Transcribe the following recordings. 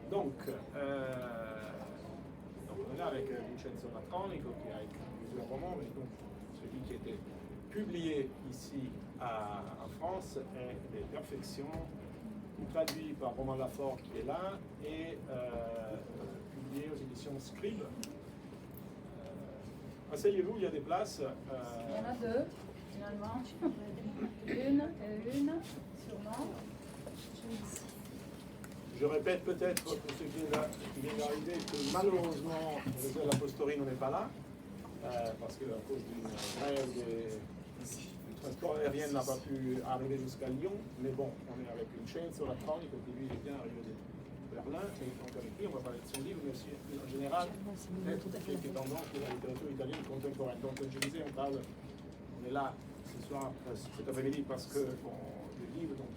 Donc, on est là avec Vincenzo Latronico qui a écrit plusieurs romans, mais donc celui qui était publié ici en France est Les Perfections, traduit par Romain Lafort qui est là et publié aux éditions Scribe. Asseyez-vous, il y a des places. Il y en a deux, finalement. Une, sûrement. Je répète peut-être pour ceux qui viennent d'arriver que malheureusement le Apostolino n'est pas là, parce qu'à cause d'une grève du transport aérien n'a pas pu arriver jusqu'à Lyon, mais bon, on est avec Vincenzo Latronico qui lui est bien arrivé de Berlin, et donc avec lui on va parler de son livre, mais aussi en général peut-être quelques tendances de la littérature italienne contemporaine. Donc comme je disais, on est là ce soir, cet après-midi, parce que le livre dont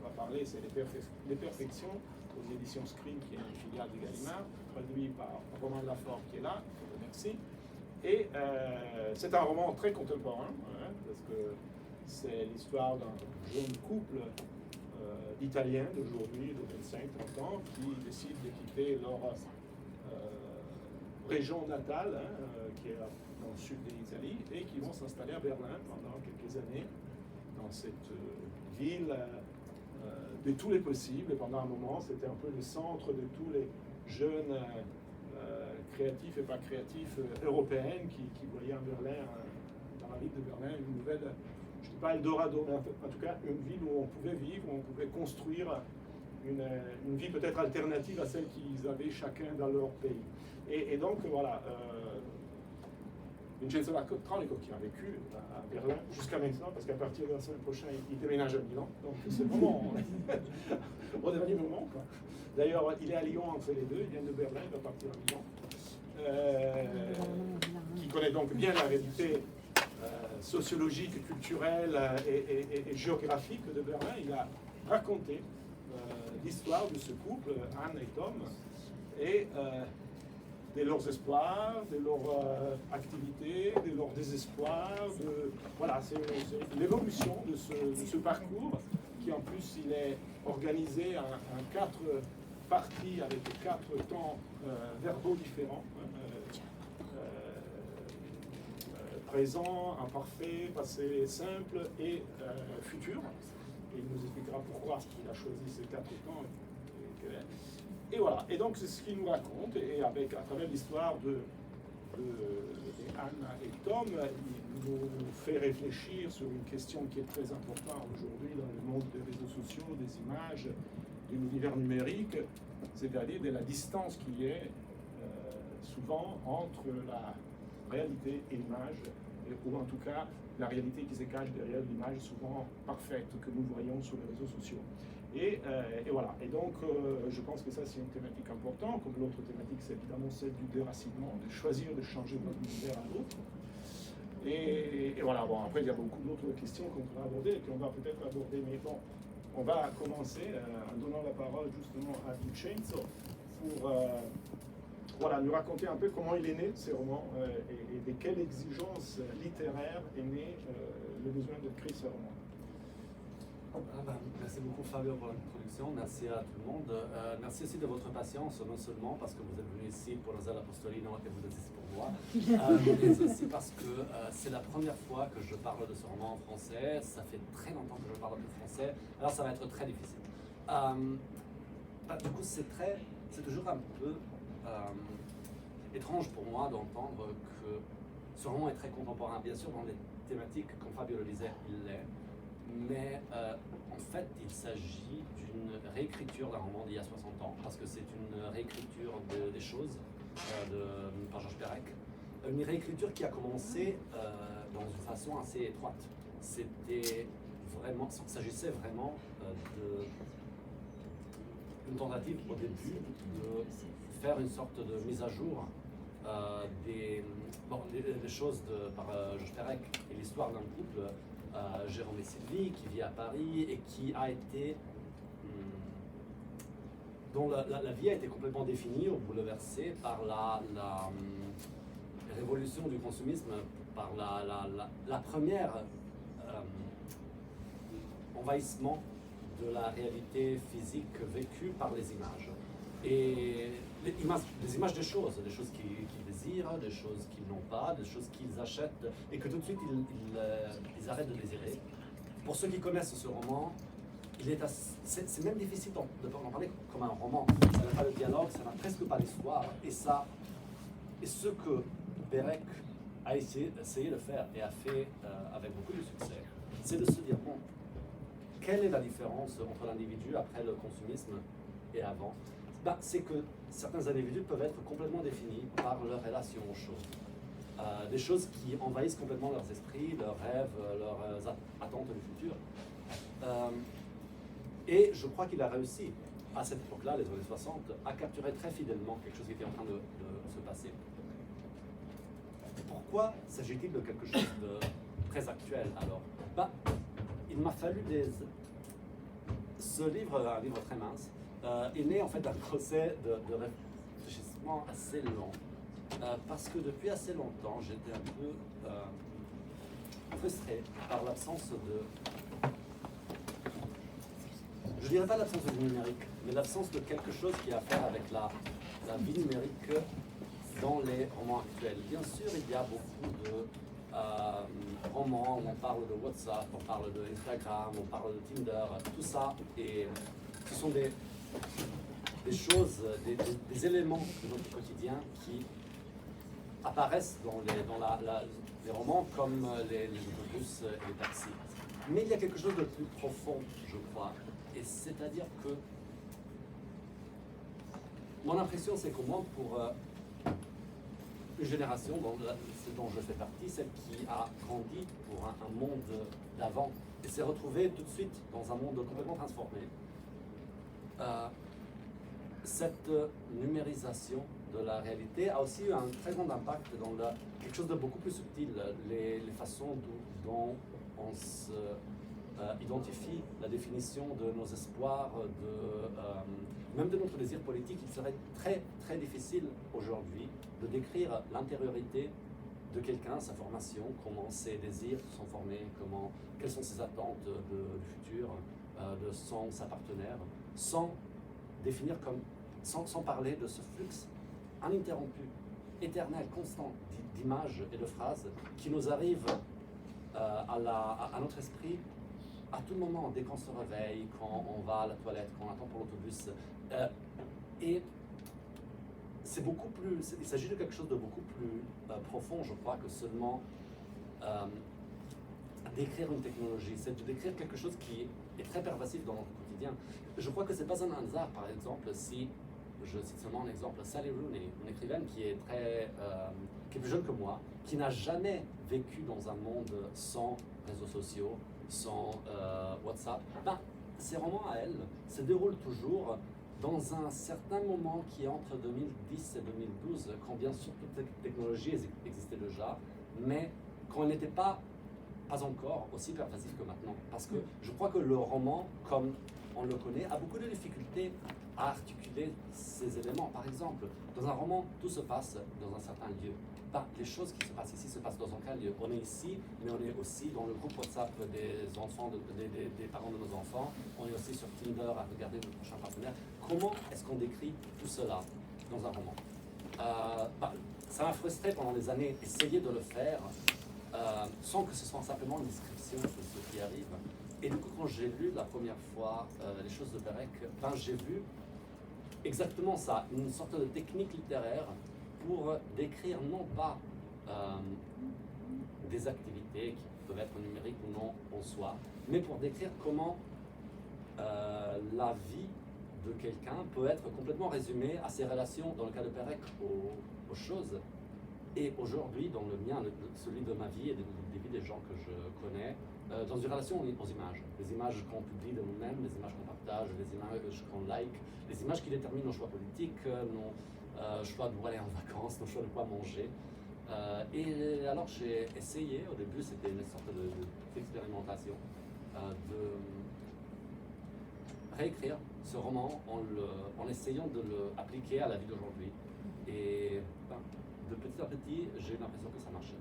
on va parler, c'est Les Perfections, aux éditions Scribe, qui est une filiale de Gallimard, traduit par Romain Lafort qui est là, merci. Et c'est un roman très contemporain, parce que c'est l'histoire d'un jeune couple d'Italiens d'aujourd'hui, de 25-30 ans, qui décident de quitter leur région natale, qui est dans le sud de l'Italie, et qui vont s'installer à Berlin pendant quelques années, dans cette ville de tous les possibles. Et pendant un moment, c'était un peu le centre de tous les jeunes créatifs et pas créatifs européennes qui voyaient en Berlin, dans la ville de Berlin, une nouvelle, je ne dis pas Eldorado, mais en tout cas une ville où on pouvait vivre, où on pouvait construire une vie peut-être alternative à celle qu'ils avaient chacun dans leur pays. Et donc voilà, Vincenzo Latronico qui a vécu à Berlin jusqu'à maintenant, parce qu'à partir de la semaine prochaine, il déménage à Milan, donc c'est vraiment au dernier moment, quoi. D'ailleurs, il est à Lyon entre les deux, il vient de Berlin, il va partir à Milan. Qui connaît donc bien la réalité sociologique, culturelle et géographique de Berlin. Il a raconté l'histoire de ce couple, Anne et Tom, et de leurs espoirs, de leurs activités, de leurs désespoirs. Voilà, c'est l'évolution de ce parcours, qui en plus il est organisé en 4 parties avec 4 temps verbaux différents. Présent, imparfait, passé simple et futur. Et il nous expliquera pourquoi il a choisi ces 4 temps. Et voilà, et donc c'est ce qu'il nous raconte, et à travers l'histoire de Anne et Tom, il nous fait réfléchir sur une question qui est très importante aujourd'hui dans le monde des réseaux sociaux, des images, de l'univers numérique, c'est-à-dire de la distance qu'il y a souvent entre la réalité et l'image, ou en tout cas la réalité qui se cache derrière l'image souvent parfaite que nous voyons sur les réseaux sociaux. Et voilà, et donc je pense que ça c'est une thématique importante, comme l'autre thématique c'est évidemment celle du déracinement, de choisir de changer de notre univers à l'autre. Et voilà, bon, après il y a beaucoup d'autres questions qu'on pourra aborder et qu'on va peut-être aborder, mais bon, on va commencer en donnant la parole justement à Vincenzo pour voilà, nous raconter un peu comment il est né ces romans et de quelle exigence littéraire est né le besoin d'écrire ces romans. Merci beaucoup Fabio pour l'introduction, merci à tout le monde. Merci aussi de votre patience, non seulement parce que vous êtes venu ici pour Zella Apostolino et vous êtes ici pour moi, mais aussi parce que c'est la première fois que je parle de ce roman en français. Ça fait très longtemps que je parle de français, alors ça va être très difficile. Du coup, c'est toujours un peu étrange pour moi d'entendre que ce roman est très contemporain. Bien sûr, dans les thématiques, comme Fabio le disait, il l'est. Mais en fait, il s'agit d'une réécriture d'un roman d'il y a 60 ans, parce que c'est une réécriture des choses par Georges Perec. Une réécriture qui a commencé dans une façon assez étroite. Il s'agissait vraiment d'une tentative au début de faire une sorte de mise à jour des choses par Georges Perec et l'histoire d'un couple. Jérôme et Sylvie, qui vit à Paris et qui a été dont la vie a été complètement définie ou bouleversée par la révolution du consumisme, par la première envahissement de la réalité physique vécue par les images. et des images des choses qu'ils désirent, des choses qu'ils n'ont pas, des choses qu'ils achètent et que tout de suite ils arrêtent de désirer. Pour ceux qui connaissent ce roman, c'est même difficile en parler comme un roman. Ça n'a pas le dialogue, ça n'a presque pas l'histoire. Et ce que Pérec a essayé de faire et a fait avec beaucoup de succès, c'est de se dire, bon, quelle est la différence entre l'individu après le consumisme et avant? C'est que certains individus peuvent être complètement définis par leur relation aux choses. Des choses qui envahissent complètement leurs esprits, leurs rêves, leurs attentes du futur. Et je crois qu'il a réussi, à cette époque-là, les années 60, à capturer très fidèlement quelque chose qui était en train de se passer. Pourquoi s'agit-il de quelque chose de très actuel alors? Il m'a fallu ce livre, un livre très mince, est né en fait d'un procès de réfléchissement assez long, parce que depuis assez longtemps, j'étais un peu frustré par l'absence de... Je dirais pas l'absence du numérique, mais l'absence de quelque chose qui a à faire avec la vie numérique dans les romans actuels. Bien sûr, il y a beaucoup de romans où on parle de WhatsApp, on parle de Instagram, on parle de Tinder, tout ça, et ce sont des choses, des éléments de notre quotidien qui apparaissent dans les romans comme les autobus et les taxis. Mais il y a quelque chose de plus profond, je crois, et c'est-à-dire que mon impression, c'est qu'au moins pour une génération dont je fais partie, celle qui a grandi pour un monde d'avant et s'est retrouvée tout de suite dans un monde complètement transformé, cette numérisation de la réalité a aussi eu un très grand impact dans quelque chose de beaucoup plus subtil, les façons dont on se identifie, la définition de nos espoirs, même de notre désir politique. Il serait très très difficile aujourd'hui de décrire l'intériorité de quelqu'un, sa formation, comment ses désirs sont formés, quelles sont ses attentes du futur, de sa partenaire, sans définir sans parler de ce flux ininterrompu, éternel, constant d'images et de phrases qui nous arrivent à notre esprit à tout moment, dès qu'on se réveille, quand on va à la toilette, quand on attend pour l'autobus. Et c'est beaucoup plus, il s'agit de quelque chose de beaucoup plus profond, je crois, que seulement décrire une technologie. C'est de décrire quelque chose qui est très pervasif dans notre quotidien. Je crois que c'est pas un hasard, par exemple, si je cite seulement un exemple, Sally Rooney, une écrivaine qui est plus jeune que moi, qui n'a jamais vécu dans un monde sans réseaux sociaux, sans WhatsApp. Ces romans à elle se déroulent toujours dans un certain moment qui est entre 2010 et 2012, quand bien sûr toute cette technologie existait déjà, mais quand elle n'était pas encore aussi pervasive que maintenant. Parce que je crois que le roman, comme on le connaît, a beaucoup de difficultés à articuler ces éléments. Par exemple, dans un roman, tout se passe dans un certain lieu. Les choses qui se passent ici se passent dans un lieu. On est ici, mais on est aussi dans le groupe WhatsApp des enfants, des parents de nos enfants. On est aussi sur Tinder à regarder notre prochain partenaire. Comment est-ce qu'on décrit tout cela dans un roman? Ça m'a frustré pendant des années, essayer de le faire sans que ce soit simplement une description de ce qui arrive. Et du coup, quand j'ai lu la première fois les choses de Pérec, j'ai vu exactement ça, une sorte de technique littéraire pour décrire non pas des activités qui peuvent être numériques ou non en soi, mais pour décrire comment la vie de quelqu'un peut être complètement résumée à ses relations, dans le cas de Pérec, aux choses. Et aujourd'hui, dans le mien, celui de ma vie et des vies des gens que je connais, dans une relation aux images. Les images qu'on publie de nous-mêmes, les images qu'on partage, les images qu'on like, les images qui déterminent nos choix politiques, nos choix d'où aller en vacances, nos choix de quoi manger. Et alors j'ai essayé, au début c'était une sorte d'expérimentation, de réécrire ce roman en essayant de l'appliquer à la vie d'aujourd'hui. Et de petit à petit, j'ai eu l'impression que ça marchait.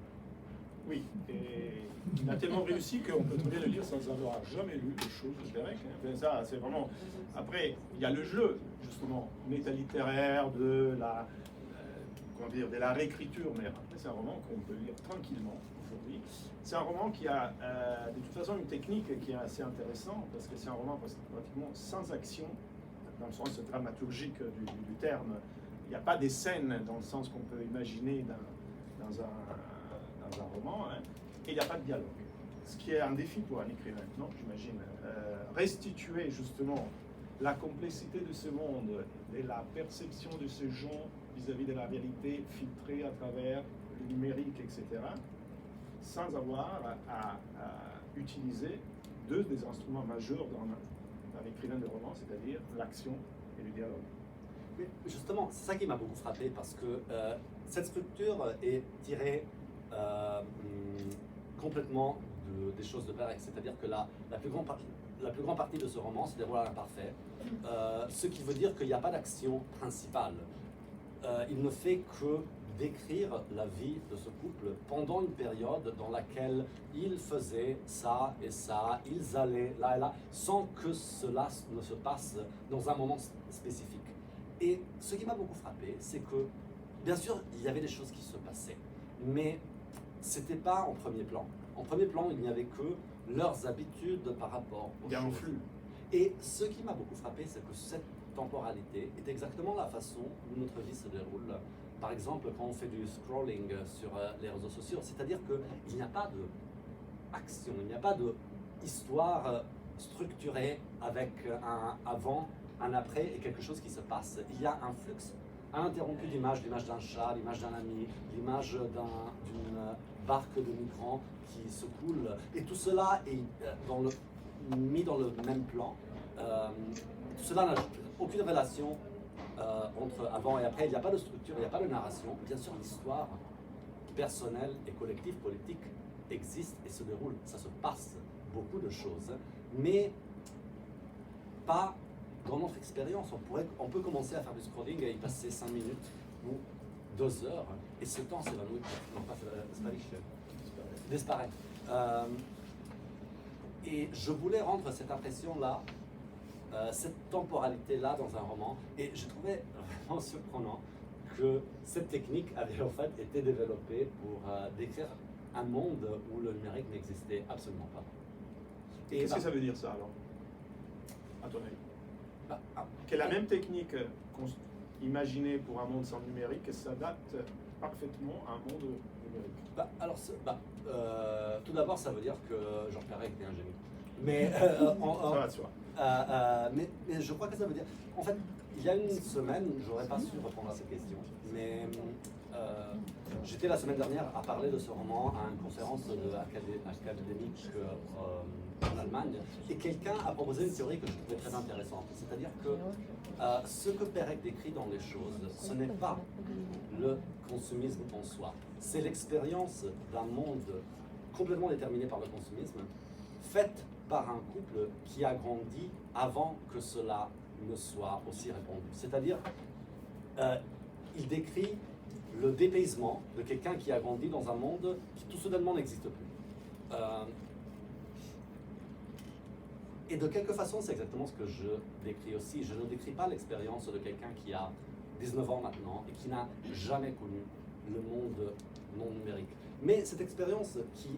Oui, et il a tellement réussi qu'on peut très bien le lire sans avoir jamais lu les choses de Pérec. Hein. Ça, c'est vraiment. Après, il y a le jeu, justement, métalittéraire, de la, comment dire, de la réécriture, mais après, c'est un roman qu'on peut lire tranquillement aujourd'hui. C'est un roman qui a, de toute façon, une technique qui est assez intéressante, parce que c'est un roman pratiquement sans action, dans le sens dramaturgique du terme. Il n'y a pas des scènes dans le sens qu'on peut imaginer dans un roman, hein, et il n'y a pas de dialogue. Ce qui est un défi pour un écrivain, non, j'imagine. Restituer justement la complexité de ce monde et la perception de ces gens vis-à-vis de la réalité filtrée à travers le numérique, etc., sans avoir à utiliser deux des instruments majeurs dans l'écrivain de roman, c'est-à-dire l'action et le dialogue. Mais justement, c'est ça qui m'a beaucoup frappé, parce que cette structure est tirée complètement des choses de Pérec, c'est-à-dire que la plus grande partie de ce roman se déroule à l'imparfait, ce qui veut dire qu'il n'y a pas d'action principale. Il ne fait que décrire la vie de ce couple pendant une période dans laquelle ils faisaient ça et ça, ils allaient là et là, sans que cela ne se passe dans un moment spécifique. Et ce qui m'a beaucoup frappé, c'est que, bien sûr, il y avait des choses qui se passaient, mais c'était pas en premier plan. En premier plan, il n'y avait que leurs habitudes par rapport aux Il y a un choses. flux. Et ce qui m'a beaucoup frappé, c'est que cette temporalité est exactement la façon où notre vie se déroule. Par exemple, quand on fait du scrolling sur les réseaux sociaux, c'est-à-dire qu'il n'y a pas d'action, il n'y a pas d'histoire structurée avec un avant, un après et quelque chose qui se passe. Il y a un flux interrompu d'images, l'image d'un chat, l'image d'un ami, l'image d'une barque de migrants qui se coule. Et tout cela est mis dans le même plan. Tout cela n'a aucune relation entre avant et après. Il n'y a pas de structure, il n'y a pas de narration. Bien sûr, l'histoire personnelle et collective, politique, existe et se déroule. Ça se passe beaucoup de choses, mais pas dans notre expérience. On peut commencer à faire du scrolling et y passer 5 minutes ou 2 heures, et ce temps s'évanouit, non pas disparaît. Et je voulais rendre cette impression-là, cette temporalité-là dans un roman, et je trouvais vraiment surprenant que cette technique avait en fait été développée pour décrire un monde où le numérique n'existait absolument pas. Qu'est-ce que ça veut dire ça alors, à ton avis? Que la même technique imaginée pour un monde sans numérique s'adapte parfaitement à un monde numérique. Tout d'abord, ça veut dire que Georges Perec était un génie. Mais, ça va de soi. mais je crois que ça veut dire... En fait, il y a une semaine, j'aurais pas su répondre à cette question, mais j'étais la semaine dernière à parler de ce roman à une conférence académique en Allemagne, et quelqu'un a proposé une théorie que je trouvais très intéressante. C'est-à-dire que ce que Perec décrit dans les choses, ce n'est pas le consumisme en soi, c'est l'expérience d'un monde complètement déterminé par le consumisme, faite par un couple qui a grandi avant que cela ne soit aussi répandu. C'est-à-dire, il décrit le dépaysement de quelqu'un qui a grandi dans un monde qui tout soudainement n'existe plus. Et de quelque façon, c'est exactement ce que je décris aussi. Je ne décris pas l'expérience de quelqu'un qui a 19 ans maintenant et qui n'a jamais connu le monde non numérique. Mais cette expérience qui,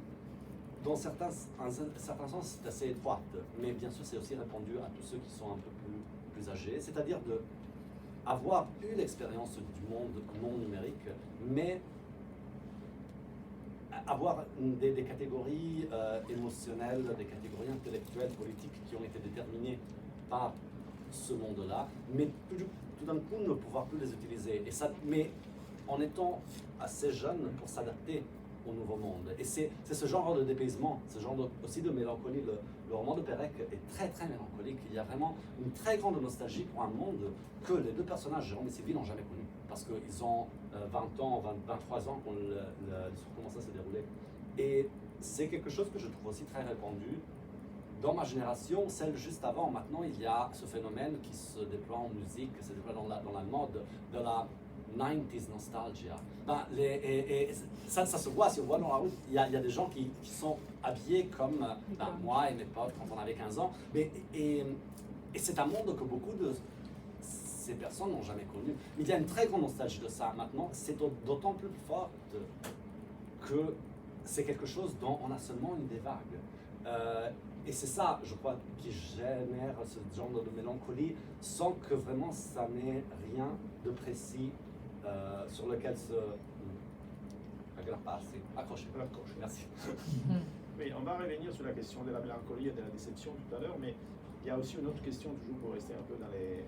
dans un certain sens, est assez étroite, mais bien sûr c'est aussi répandu à tous ceux qui sont un peu plus âgés, c'est-à-dire d'avoir eu l'expérience du monde non numérique, mais avoir des catégories émotionnelles, des catégories intellectuelles, politiques qui ont été déterminées par ce monde-là, mais tout d'un coup ne pouvoir plus les utiliser. Et ça, mais en étant assez jeune pour s'adapter au nouveau monde. Et c'est ce genre de dépaysement, ce genre aussi de mélancolie. Le roman de Perec est très très mélancolique. Il y a vraiment une très grande nostalgie pour un monde que les deux personnages, Jérôme et Sylvie, n'ont jamais connu. Parce qu'ils ont 20 ans, 23 ans quand l'histoire commence à se dérouler. Et c'est quelque chose que je trouve aussi très répandu dans ma génération, celle juste avant. Maintenant, il y a ce phénomène qui se déploie en musique, qui se déploie dans la mode, de la 90s nostalgia. Ben, et ça se voit, si on voit dans la route, il y a des gens qui sont habillés comme moi et mes potes quand on avait 15 ans. Et c'est un monde que beaucoup de ces personnes n'ont jamais connu. Il y a une très grande nostalgie de ça maintenant. C'est d'autant plus forte que c'est quelque chose dont on a seulement une des vagues. Et c'est ça, je crois, qui génère ce genre de mélancolie sans que vraiment ça n'ait rien de précis sur lequel se accrocher. Merci. Oui, on va revenir sur la question de la mélancolie et de la déception tout à l'heure, mais il y a aussi une autre question, toujours pour rester un peu dans les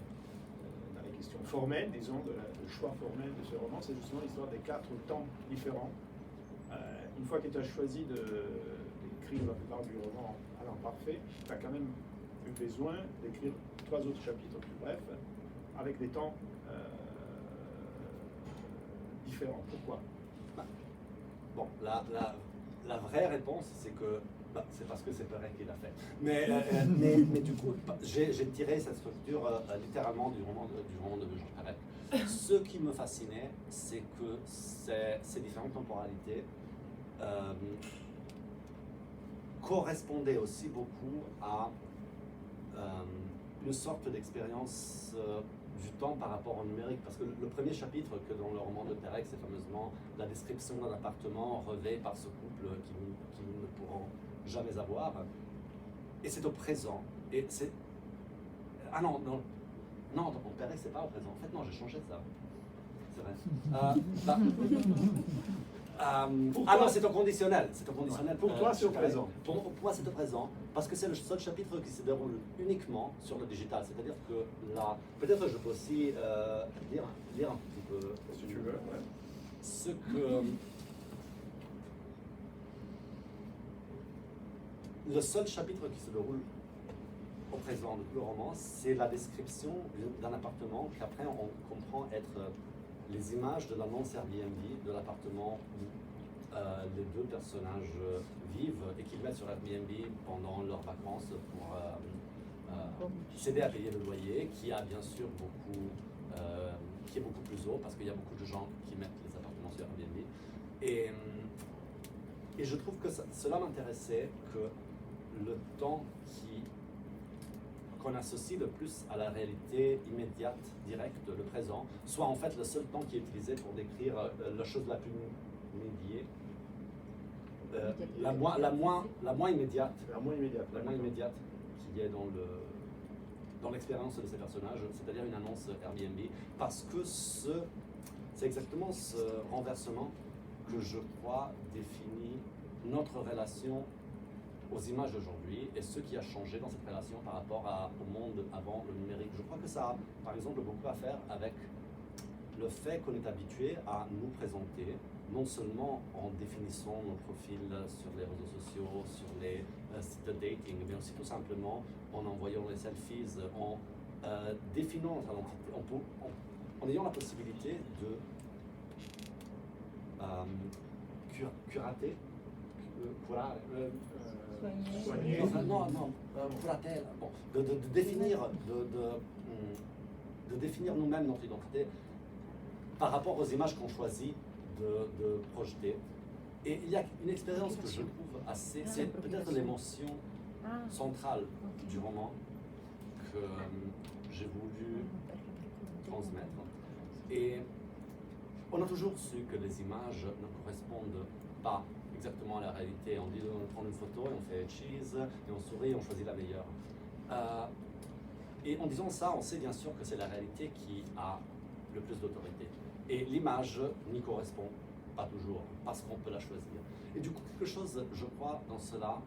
questions formelles, disons, le choix formel de ce roman, c'est justement l'histoire des 4 temps différents. Une fois que tu as choisi d'écrire la plupart du roman à l'imparfait, tu as quand même eu besoin d'écrire 3 autres chapitres plus brefs, avec des temps différents. Pourquoi? Bon, la vraie réponse, c'est que c'est parce que c'est Perec qui l'a fait. Mais du coup, j'ai tiré cette structure littéralement du roman de Georges Perec. Ce qui me fascinait, c'est que ces différentes temporalités correspondaient aussi beaucoup à une sorte d'expérience du temps par rapport au numérique. Parce que le premier chapitre que dans le roman de Perec, c'est fameusement la description d'un appartement rêvé par ce couple qui ne pourront jamais avoir. Et c'est au présent. Et c'est... Ah non, pour Perec, c'est pas au présent. En fait, non, j'ai changé ça. C'est vrai. Non, c'est au conditionnel. C'est au conditionnel. Pour toi, c'est au présent. Pour moi, c'est au présent, parce que c'est le seul chapitre qui se déroule uniquement sur le digital. C'est-à-dire que là, peut-être je peux aussi lire un petit peu. Si tu veux, ouais. Ce que le seul chapitre qui se déroule au présent de tout le roman, c'est la description d'un appartement qu'après on comprend être les images de l'annonce Airbnb de l'appartement où les 2 personnages vivent et qu'ils mettent sur Airbnb pendant leurs vacances pour s'aider à payer le loyer, qui a bien sûr qui est beaucoup plus haut parce qu'il y a beaucoup de gens qui mettent les appartements sur Airbnb. Et je trouve que cela m'intéressait, que le temps qu'on associe le plus à la réalité immédiate, directe, le présent, soit en fait le seul temps qui est utilisé pour décrire la chose la plus médiée, la moins immédiate. La moins immédiate. La moins immédiate qui est dans l'expérience de ces personnages, c'est-à-dire une annonce Airbnb, parce que c'est exactement ce renversement que je crois définit notre relation aux images d'aujourd'hui et ce qui a changé dans cette relation par rapport au monde avant le numérique. Je crois que ça a, par exemple, beaucoup à faire avec le fait qu'on est habitué à nous présenter, non seulement en définissant nos profils sur les réseaux sociaux, sur les sites de dating, mais aussi tout simplement en envoyant les selfies, en définant notre identité, en ayant la possibilité de curater, Soigner. Curater, bon, de définir, de définir nous-mêmes notre identité par rapport aux images qu'on choisit de projeter. Et il y a une expérience que je trouve assez, c'est peut-être l'émotion centrale du roman que j'ai voulu transmettre. Et on a toujours su que les images ne correspondent pas exactement à la réalité. On dit on prend une photo et on fait cheese, et on sourit et on choisit la meilleure. Et en disant ça, on sait bien sûr que c'est la réalité qui a le plus d'autorité. Et l'image n'y correspond pas toujours, parce qu'on peut la choisir. Et du coup, quelque chose, je crois, dans cela,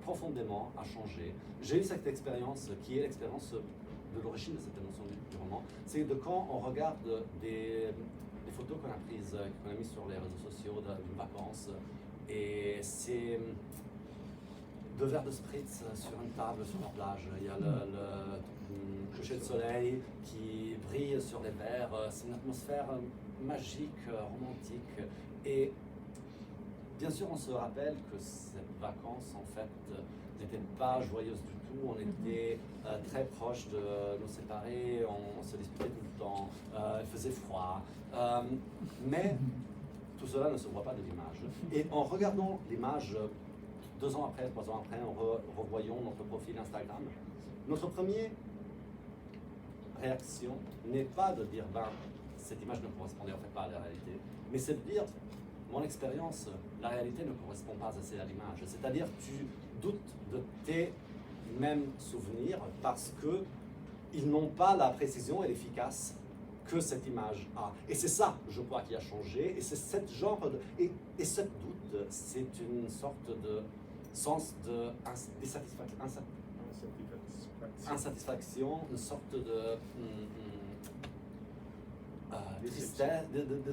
profondément a changé. J'ai eu cette expérience, qui est l'expérience de l'origine de cette notion du roman, c'est de quand on regarde des photos qu'on a prises, qu'on a mises sur les réseaux sociaux d'une vacance, et c'est 2 verres de spritz sur une table sur la plage. Il y a le coucher de soleil qui brille sur les verres. C'est une atmosphère magique, romantique. Et bien sûr, on se rappelle que cette vacance, en fait, n'était pas joyeuse du tout. On était très proche de nous séparer, on se disputait tout le temps, il faisait froid. Mais tout cela ne se voit pas de l'image. Et en regardant l'image 2 ans après, 3 ans après, en revoyant notre profil Instagram, notre première réaction n'est pas de dire ben, cette image ne correspondait en fait pas à la réalité, mais c'est de dire mon expérience, la réalité ne correspond pas assez à l'image. C'est-à-dire tu doutes de tes mêmes souvenirs parce que ils n'ont pas la précision et l'efficace que cette image a. Et c'est ça, je crois, qui a changé. Et c'est cette genre de... Et ce doute, c'est une sorte de sens de insatisfaction, une sorte de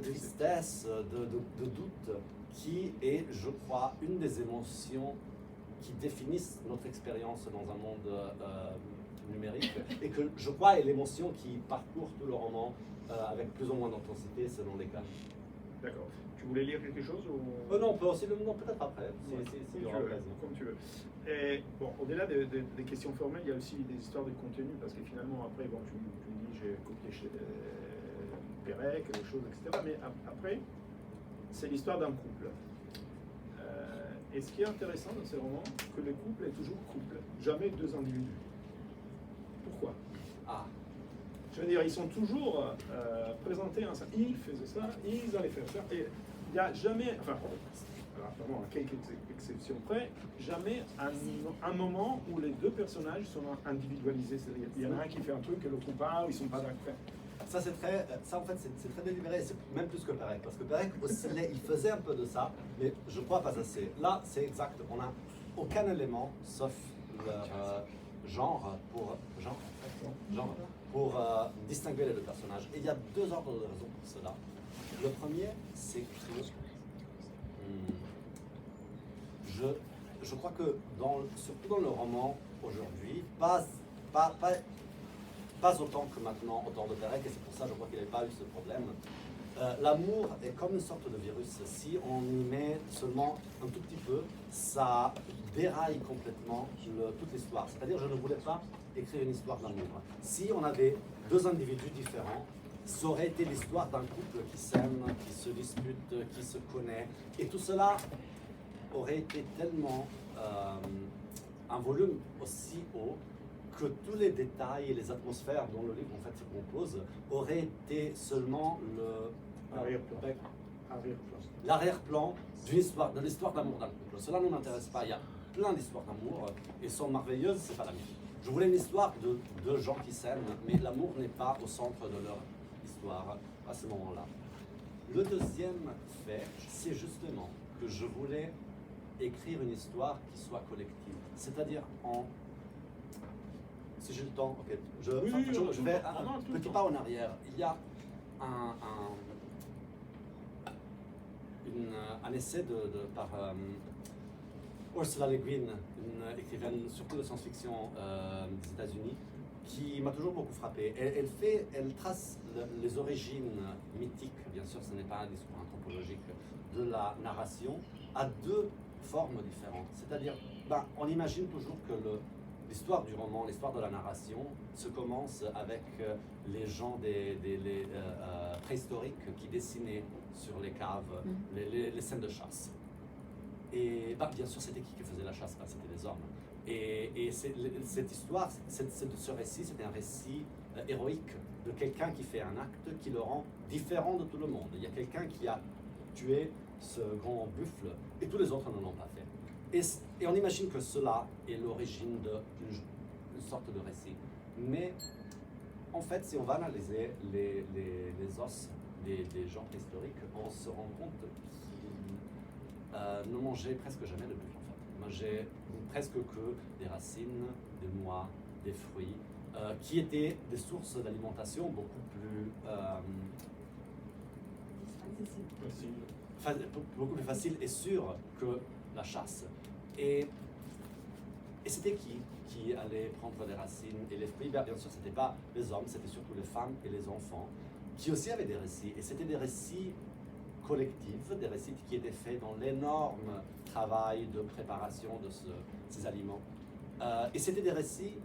tristesse, de doute, qui est, je crois, une des émotions qui définissent notre expérience dans un monde numérique, et que je crois est l'émotion qui parcourt tout le roman avec plus ou moins d'intensité selon les cas. D'accord. Tu voulais lire quelque chose ou... Non, on peut aussi non, peut-être après, Ouais, si aura l'occasion. comme tu veux. Et, bon, au-delà des questions formelles, il y a aussi des histoires de contenu, parce que finalement, après, bon, tu me dis, j'ai copié chez Pérec, des choses, etc. Mais après, c'est l'histoire d'un couple. Et ce qui est intéressant dans ces romans, que le couple est toujours couple, jamais 2 individus. Pourquoi? Ah. Je veux dire, ils sont toujours présentés ensemble. Ils faisaient ça, ils allaient faire ça. Et il n'y a jamais, enfin, alors, à quelques exceptions près, jamais un moment où les 2 personnages sont individualisés. C'est-à-dire, il y en a un qui fait un truc et l'autre pas, ou ils ne sont pas d'accord. Ça, en fait, c'est très délibéré, c'est même plus que Pérec, parce que Pérec aussi, il faisait un peu de ça, mais je crois pas assez. Là, c'est exact, on n'a aucun élément, sauf leur genre, pour distinguer les 2 personnages. Et il y a 2 ordres de raisons pour cela. Le premier, c'est que je crois que, surtout dans le roman aujourd'hui, pas autant que maintenant autant de Pérec, et c'est pour ça je crois qu'il n'avait pas eu ce problème. L'amour est comme une sorte de virus. Si on y met seulement un tout petit peu, ça déraille complètement toute l'histoire. C'est-à-dire, je ne voulais pas écrire une histoire d'amour. Si on avait 2 individus différents, ça aurait été l'histoire d'un couple qui s'aime, qui se dispute, qui se connaît. Et tout cela aurait été tellement un volume aussi haut que tous les détails et les atmosphères dont le livre en fait se compose auraient été seulement l'arrière-plan de l'histoire d'amour d'un couple. Cela ne m'intéresse pas. Il y a plein d'histoires d'amour et sont merveilleuses, c'est pas la mienne. Je voulais une histoire de gens qui s'aiment, mais l'amour n'est pas au centre de leur histoire à ce moment-là. Le deuxième fait, c'est justement que je voulais écrire une histoire qui soit collective. C'est-à-dire si j'ai le temps, ok. Je vais un petit pas en arrière. Il y a un essai par Ursula Le Guin, une écrivaine surtout de science-fiction des États-Unis, qui m'a toujours beaucoup frappé. Elle trace les origines mythiques, bien sûr ce n'est pas un discours anthropologique, de la narration à 2 formes différentes. C'est-à-dire, on imagine toujours que l'histoire du roman, l'histoire de la narration, se commence avec les gens les préhistoriques qui dessinaient sur les caves les scènes de chasse. Et bien sûr, c'était qui faisait la chasse? C'était les hommes. Et cette histoire, ce récit, c'est un récit héroïque de quelqu'un qui fait un acte qui le rend différent de tout le monde. Il y a quelqu'un qui a tué ce grand buffle et tous les autres ne l'ont pas fait. Et on imagine que cela est l'origine d'une sorte de récit. Mais en fait, si on va analyser les os des gens préhistoriques, on se rend compte qu'ils ne mangeaient presque jamais de buffle. En fait. Ils mangeaient presque que des racines, des noix, des fruits, qui étaient des sources d'alimentation beaucoup plus faciles et sûres que la chasse. Et c'était qui allait prendre les racines et les fruits? Bien sûr, ce n'était pas les hommes, c'était surtout les femmes et les enfants qui aussi avaient des récits. Et c'était des récits collectives, des récits qui étaient faits dans l'énorme travail de préparation de ces aliments. Et c'était des récits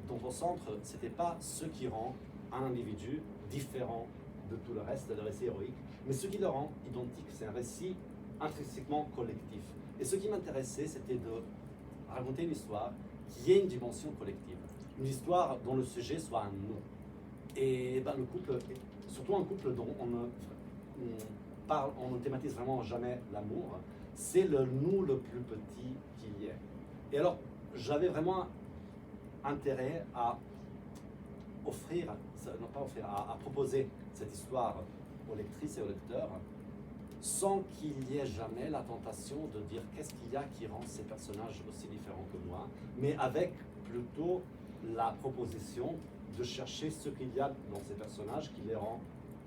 dont au centre, ce n'était pas ce qui rend un individu différent de tout le reste des récits héroïques, mais ce qui le rend identique. C'est un récit intrinsèquement collectif. Et ce qui m'intéressait, c'était de raconter une histoire qui ait une dimension collective. Une histoire dont le sujet soit un nous. Et ben, le couple, surtout un couple dont on ne thématise vraiment jamais l'amour, c'est le nous le plus petit qu'il y ait. Et alors, j'avais vraiment intérêt à offrir, non pas offrir, à proposer cette histoire aux lectrices et aux lecteurs sans qu'il y ait jamais la tentation de dire qu'est-ce qu'il y a qui rend ces personnages aussi différents que moi, mais avec plutôt la proposition de chercher ce qu'il y a dans ces personnages qui les rend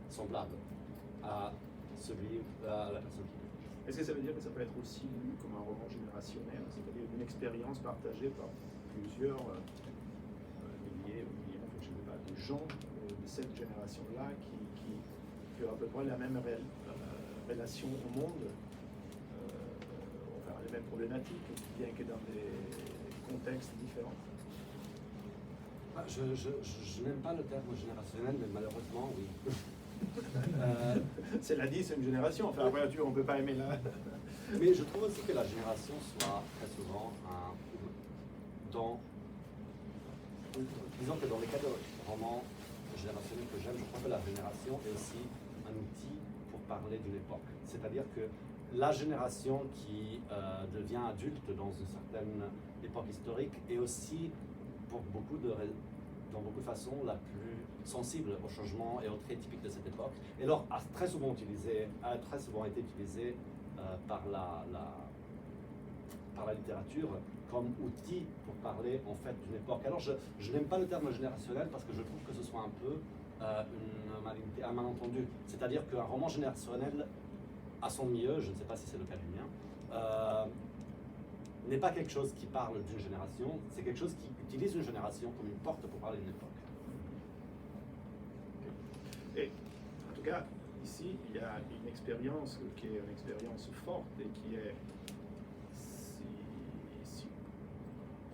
semblables à la personne qui lit. Est-ce que ça veut dire que ça peut être aussi lu comme un roman générationnel, c'est-à-dire une expérience partagée par plusieurs milliers, je ne sais pas, de gens de cette génération-là qui ont à peu près la même relation au monde, enfin les mêmes problématiques, bien que dans des contextes différents? Je n'aime pas le terme générationnel, mais malheureusement, oui. C'est dit, c'est une génération. Enfin, après, on ne peut pas aimer la... Mais je trouve aussi que la génération soit très souvent disons que dans les cas de romans générationnels que j'aime, je crois que la génération est aussi un outil pour parler d'une époque. C'est-à-dire que la génération qui devient adulte dans une certaine époque historique est aussi, dans beaucoup de façons, la plus sensible au changement et aux traits typiques de cette époque. Et alors, a très souvent été utilisée par la littérature comme outil pour parler en fait d'une époque. Alors, je n'aime pas le terme générationnel parce que je trouve que ce soit un peu un malentendu. C'est-à-dire qu'un roman générationnel, à son mieux, je ne sais pas si c'est le cas du mien, n'est pas quelque chose qui parle d'une génération, c'est quelque chose qui utilise une génération comme une porte pour parler d'une époque. Et en tout cas, ici, il y a une expérience qui est une expérience forte et qui est, si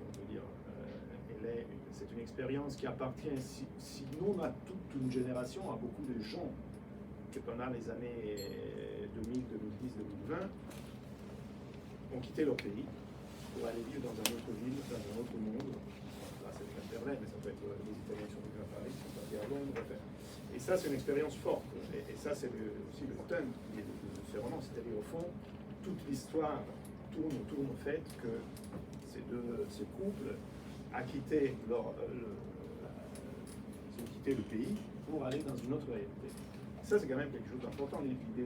on peut dire, c'est une expérience qui appartient, sinon à toute une génération, à beaucoup de gens qui pendant les années 2000, 2010, 2020 ont quitté leur pays pour aller vivre dans une autre ville, dans un autre monde. Là, c'est Internet, mais ça peut être les Italiens qui sont venus à Paris, qui sont partis à Londres. Et ça, c'est une expérience forte. Et ça, c'est aussi le thème de ce roman. C'est-à-dire, au fond, toute l'histoire tourne autour du fait que ces couples ont quitté le pays pour aller dans une autre réalité. Ça, c'est quand même quelque chose d'important, l'idée du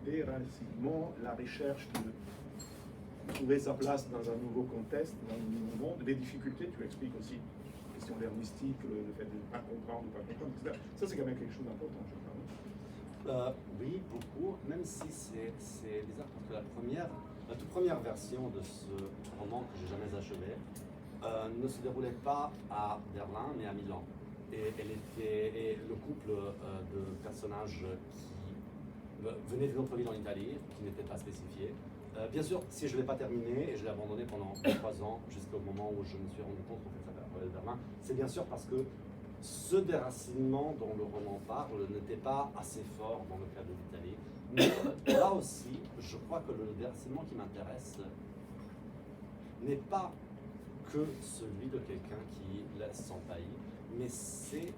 déracinement, la recherche de trouver sa place dans un nouveau contexte, dans un nouveau monde, les difficultés, tu expliques aussi la question linguistique, le fait de ne pas comprendre ou pas comprendre, etc. Ça, c'est quand même quelque chose d'important, je crois. Oui, beaucoup, même si c'est bizarre parce que la toute première version de ce roman que j'ai jamais achevé ne se déroulait pas à Berlin, mais à Milan. Et le couple de personnages qui venaient d'une autre ville en Italie, qui n'était pas spécifié. Bien sûr, si je ne l'ai pas terminé, et je l'ai abandonné pendant 3 ans, jusqu'au moment où je me suis rendu compte que ça s'appelait Berlin, c'est bien sûr parce que ce déracinement dont le roman parle n'était pas assez fort dans le cas de l'Italie. Mais là aussi, je crois que le déracinement qui m'intéresse n'est pas que celui de quelqu'un qui laisse son pays, mais c'est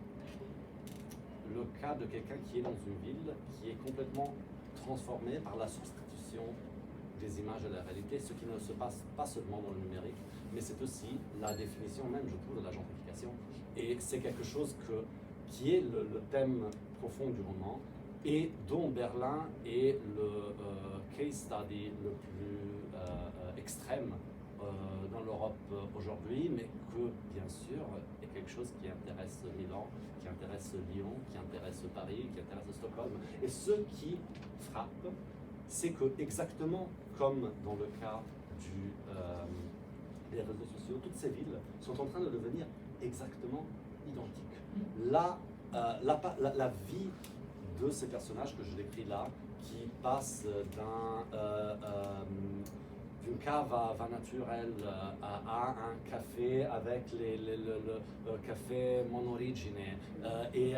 le cas de quelqu'un qui est dans une ville qui est complètement transformée par la substitution des images à la réalité, ce qui ne se passe pas seulement dans le numérique, mais c'est aussi la définition même, je trouve, de la gentrification. Et c'est quelque chose qui est le thème profond du roman, et dont Berlin est le case study le plus extrême dans l'Europe aujourd'hui, mais que, bien sûr, est quelque chose qui intéresse Milan, qui intéresse Lyon, qui intéresse Paris, qui intéresse Stockholm. Et ce qui frappe, c'est que, exactement comme dans le cas des réseaux sociaux, toutes ces villes sont en train de devenir exactement identiques. La vie de ces personnages que je décris là, qui passent d'une cave à vin naturel à un café avec le café mon origine et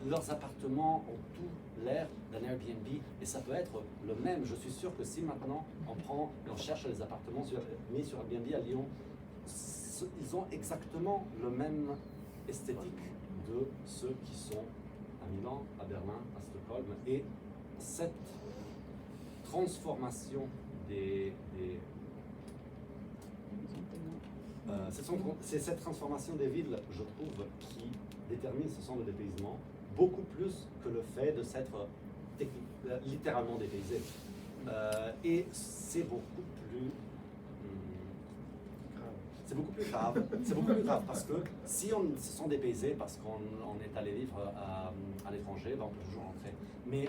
leurs appartements ont tout l'air d'un Airbnb et ça peut être le même. Je suis sûr que si maintenant on cherche les appartements mis sur Airbnb à Lyon, ils ont exactement le même esthétique de ceux qui sont à Milan, à Berlin, à Stockholm. Et cette transformation c'est cette transformation des villes, je trouve, qui détermine ce sont le dépaysement, beaucoup plus que le fait de s'être littéralement dépaysé. Et c'est beaucoup plus... C'est beaucoup plus grave. C'est beaucoup plus grave parce que si on se sent dépaysé parce qu'on est allé vivre à l'étranger, ben on peut toujours rentrer. Mais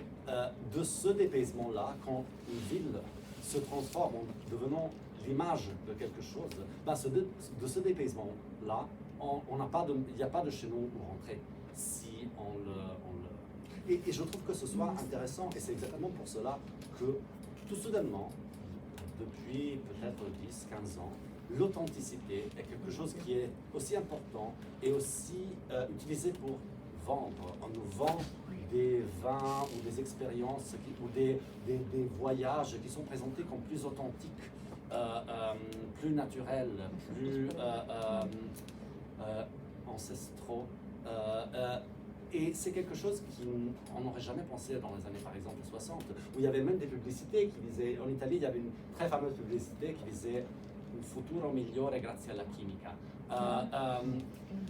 de ce dépaysement-là, quand une ville se transforme en devenant l'image de quelque chose, ben de ce dépaysement-là, il n'y a pas de chez nous où rentrer si on le... Et je trouve que ce soit intéressant et c'est exactement pour cela que tout soudainement, depuis peut-être 10-15 ans, l'authenticité est quelque chose qui est aussi important et aussi utilisé pour vendre. On nous vend des vins ou des expériences ou des voyages qui sont présentés comme plus authentiques, plus naturels, plus ancestraux. Et c'est quelque chose qu'on n'aurait jamais pensé dans les années, par exemple, 60, où il y avait même des publicités qui disaient, en Italie, il y avait une très fameuse publicité qui disait un futuro migliore grazie alla chimica.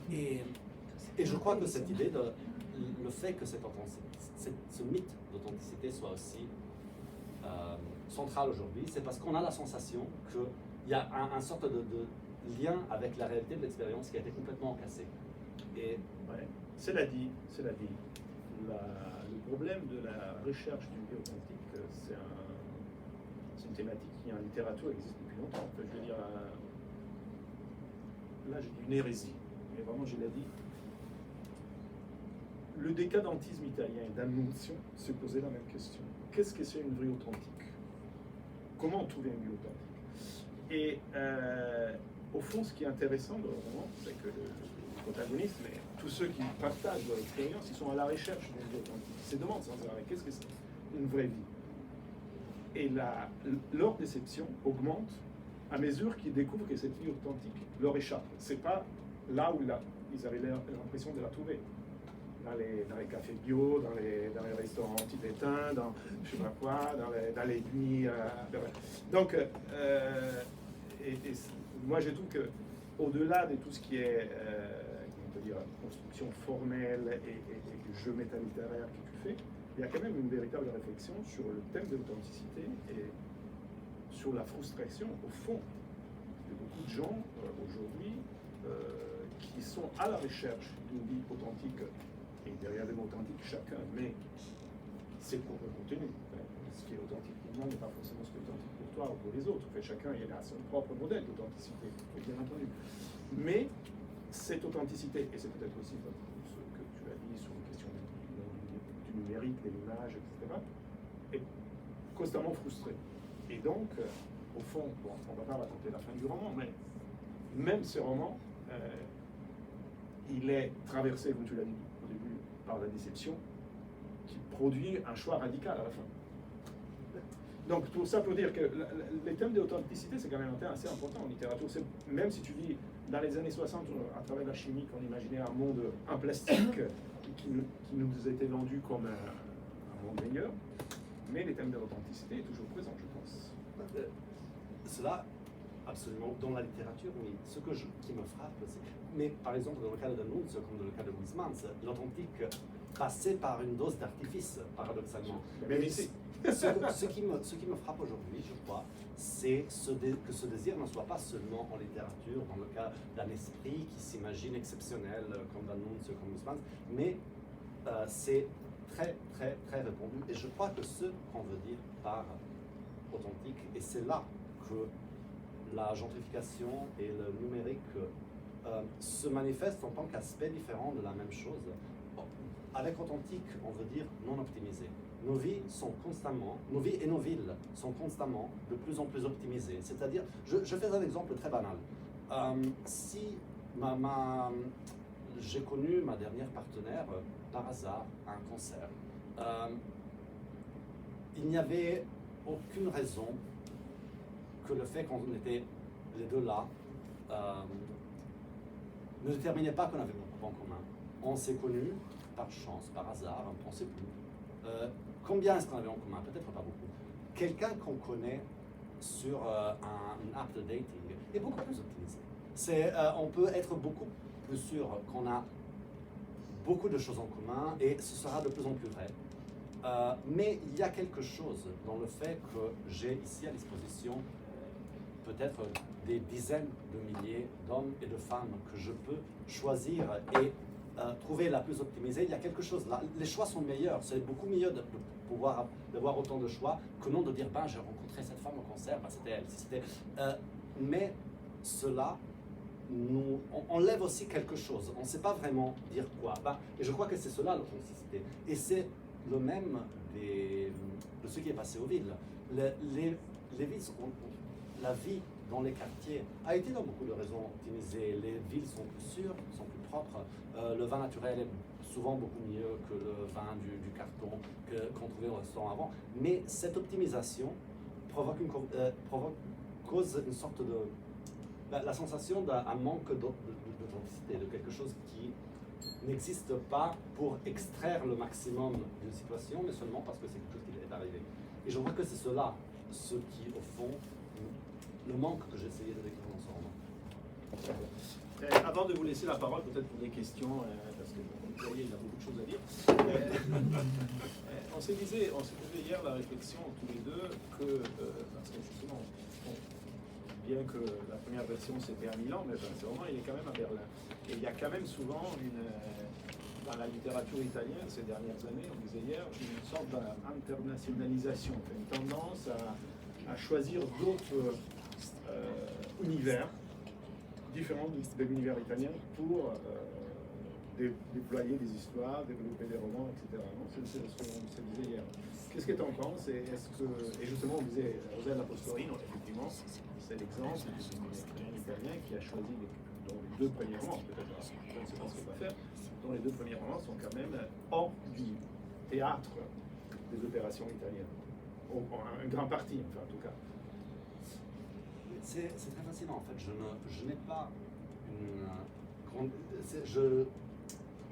Et je crois que cette idée, le fait que ce mythe d'authenticité soit aussi central aujourd'hui, c'est parce qu'on a la sensation qu'il y a un sorte de lien avec la réalité de l'expérience qui a été complètement cassé. Et ouais. Cela dit, le problème de la recherche du lieu authentique, c'est une thématique qui en littérature existe depuis longtemps. Je veux dire, là j'ai dit une hérésie, mais vraiment je l'ai dit. Le décadentisme italien d'Annunzio se posait la même question. Qu'est-ce que c'est une vie authentique? Comment trouver une vie authentique? Et au fond, ce qui est intéressant dans le roman, c'est que le protagoniste, mais tous ceux qui partagent leur expérience, ils sont à la recherche d'une vie authentique. Ils se demandent sans arrêt qu'est-ce que c'est une vraie vie. Et leur déception augmente à mesure qu'ils découvrent que cette vie authentique leur échappe. C'est pas là où ils avaient l'impression de la trouver. Dans les cafés bio, dans les restaurants tibétains, dans je sais pas quoi, dans les nuits. Donc, moi je trouve que au-delà de tout ce qui est construction formelle et jeu métallittéraire que tu fais, il y a quand même une véritable réflexion sur le thème de l'authenticité et sur la frustration au fond de beaucoup de gens aujourd'hui qui sont à la recherche d'une vie authentique. Et derrière le mot authentique, chacun met ses propres contenus. Ce qui est authentique pour moi n'est pas forcément ce qui est authentique pour toi ou pour les autres. Chacun il a son propre modèle d'authenticité, bien entendu. Mais cette authenticité, et c'est peut-être aussi ce que tu as dit sur les questions du numérique, de l'image, etc., est constamment frustrée. Et donc, au fond, bon, on ne va pas raconter la fin du roman, mais même ce roman, il est traversé, comme tu l'as dit au début, par la déception, qui produit un choix radical à la fin. Donc tout ça pour dire que les thèmes d'authenticité, c'est quand même un thème assez important en littérature. Même si tu dis, dans les années 60, à travers la chimie, on imaginait un monde en plastique qui nous était vendu comme un monde meilleur, mais les thèmes de l'authenticité est toujours présent, je pense. Cela, absolument, dans la littérature, oui. Ce qui me frappe, c'est... Mais par exemple, dans le cas d'Annunzio, comme dans le cas de Huysmans, l'authentique passait par une dose d'artifice, paradoxalement. Mais ici. Ce qui me frappe aujourd'hui, je crois, c'est que ce désir ne soit pas seulement en littérature, dans le cas d'un esprit qui s'imagine exceptionnel, comme D'Annunzio, comme Huysmans, mais c'est très, très, très répandu. Et je crois que ce qu'on veut dire par authentique, et c'est là que la gentrification et le numérique se manifestent en tant qu'aspect différent de la même chose. avec authentique, on veut dire non optimisé. Nos vies et nos villes sont constamment de plus en plus optimisées. C'est-à-dire, je fais un exemple très banal. Si j'ai connu ma dernière partenaire par hasard à un concert, il n'y avait aucune raison que le fait qu'on était les deux là ne déterminait pas qu'on avait beaucoup en commun. On s'est connus par chance, par hasard, on ne sait plus. Combien est-ce qu'on avait en commun? Peut-être pas beaucoup. Quelqu'un qu'on connaît sur une app de dating est beaucoup plus optimisé. On peut être beaucoup plus sûr qu'on a beaucoup de choses en commun et ce sera de plus en plus vrai. Mais il y a quelque chose dans le fait que j'ai ici à disposition peut-être des dizaines de milliers d'hommes et de femmes que je peux choisir et trouver la plus optimisée. Il y a quelque chose là, les choix sont meilleurs, c'est beaucoup mieux de pouvoir d'avoir autant de choix que non de dire ben j'ai rencontré cette femme au concert, ben, c'était elle. Mais cela nous enlève aussi quelque chose, on ne sait pas vraiment dire quoi. Et je crois que c'est cela l'authenticité. Et c'est le même de ce qui est passé aux villes. Les villes la vie dans les quartiers a été dans beaucoup de raisons optimisée. Les villes sont plus sûres, sont plus propres. Le vin naturel est souvent beaucoup mieux que le vin du carton qu'on trouvait au restaurant avant. Mais cette optimisation cause une sorte de... la sensation d'un manque d'authenticité, de quelque chose qui n'existe pas pour extraire le maximum d'une situation, mais seulement parce que c'est quelque chose qui est arrivé. Et je crois que c'est cela, ce qui, au fond, le manque que j'essayais de décrire dans ce roman. Avant de vous laisser la parole, peut-être pour des questions, parce que vous voyez, il y a beaucoup de choses à dire. On se disait hier la réflexion tous les deux que, parce que justement, bien que la première version c'était à Milan, mais ce roman il est quand même à Berlin. Et il y a quand même souvent dans la littérature italienne ces dernières années, on disait hier, une sorte d'internationalisation, une tendance à choisir d'autres univers différents de l'univers italien pour déployer des histoires, développer des romans, etc. C'est ce qu'on se disait hier. Qu'est-ce que tu en penses? Et justement, on disait Rossella Pastorino, effectivement, c'est l'exemple d'un italien qui a choisi dont les deux premiers romans, peut-être, je ne sais pas ce qu'il va faire, dont les deux premiers romans sont quand même hors du théâtre des opérations italiennes. Un grand parti, enfin, en tout cas. C'est très fascinant, en fait. Je n'ai pas une grande...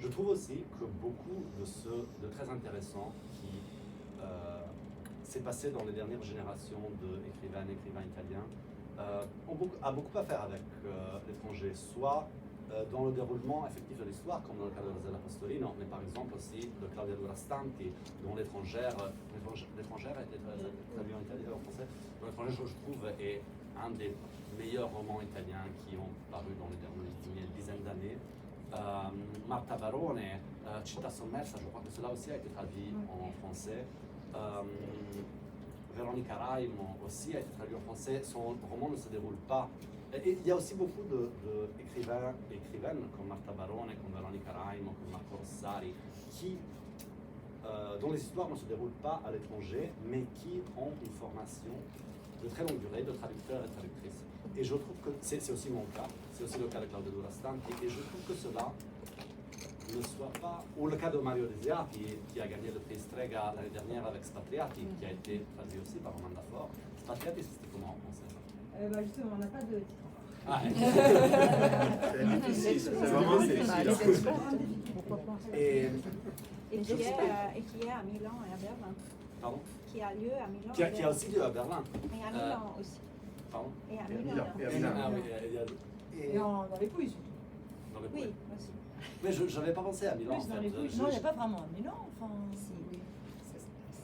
Je trouve aussi que beaucoup de très intéressant qui s'est passé dans les dernières générations d'écrivains italiens a beaucoup à faire avec l'étranger, soit dans le déroulement effectif de l'histoire, comme dans le cas de Rossella Pastorino, mais par exemple aussi de Claudia Durastanti, dont l'étrangère était traduit en italien, en français. L'étrangère, je trouve, est un des meilleurs romans italiens qui ont paru dans les dernières dizaines d'années. Marta Barone, Città sommersa, je crois que cela aussi a été traduit en français. Veronica Raimo aussi a été traduit en français. Son roman ne se déroule pas. Et il y a aussi beaucoup d'écrivains et écrivaines comme Marta Barone, comme Veronica Raimo, comme Marco Rossari, dont les histoires ne se déroulent pas à l'étranger, mais qui ont une formation de très longue durée de traducteurs et traductrices. Et je trouve que c'est aussi mon cas, c'est aussi le cas de Claudia Durastanti, et je trouve que cela ne soit pas, ou le cas de Mario Desiati, qui a gagné le prix Strega l'année dernière avec Spatriati, qui a été traduit aussi par Amanda Ford. Spatriati, c'était comment en français? Justement, on n'a pas de titre encore. Ah, c'est difficile, c'est vraiment difficile. Et qui est à Milan et à Berlin. Pardon? Qui a lieu à Milan. Qui a aussi lieu à Berlin. Et à Milan aussi. Pardon? Et à Milan. Milan. Ah oui, Et dans les Pouilles. dans le Oui, poème. aussi. Mais je n'avais pas pensé à Milan. Plus en dans fait. les Pouilles. Non, il n'y a pas vraiment à Milan. Enfin... Si, oui.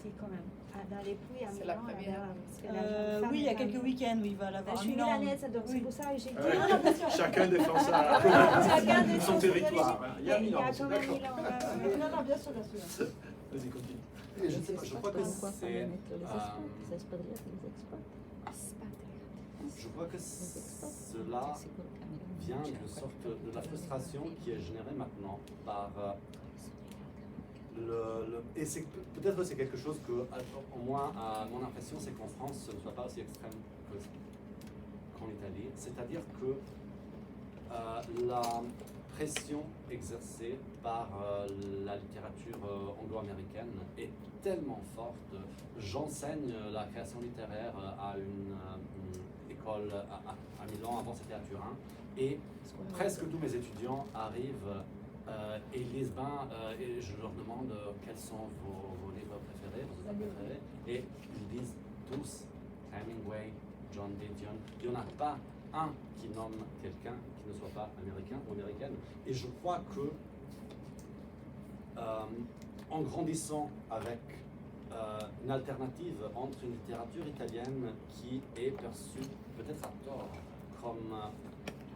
Si, quand même. Dans les Pouilles à C'est Milan. la première. oui, il y a quelques week-ends où il va l'avoir Je à suis Milan. milanaise, donc c'est pour ça que j'ai dit. Chacun défend Chacun de son territoire. Il y a Il y Milan, a c'est quand même d'accord. Milan. Non, bien sûr, bien sûr. Vas-y, continue. Et je crois que c'est... Je crois que cela vient de la frustration qui est générée maintenant par et peut-être c'est quelque chose que, au moins, à mon impression, c'est qu'en France, ce ne soit pas aussi extrême qu'en Italie. C'est-à-dire que la pression exercée par la littérature anglo-américaine est tellement forte. J'enseigne la création littéraire à une école à Milan, avant c'était à Turin, et presque tous mes étudiants arrivent et ils lisent et je leur demande quels sont vos livres préférés, vos auteurs préférés, et ils disent tous Hemingway, John Didion. Il n'y en a pas un qui nomme quelqu'un qui ne soit pas américain ou américaine. Et je crois que en grandissant avec une alternative entre une littérature italienne qui est perçue peut-être à tort comme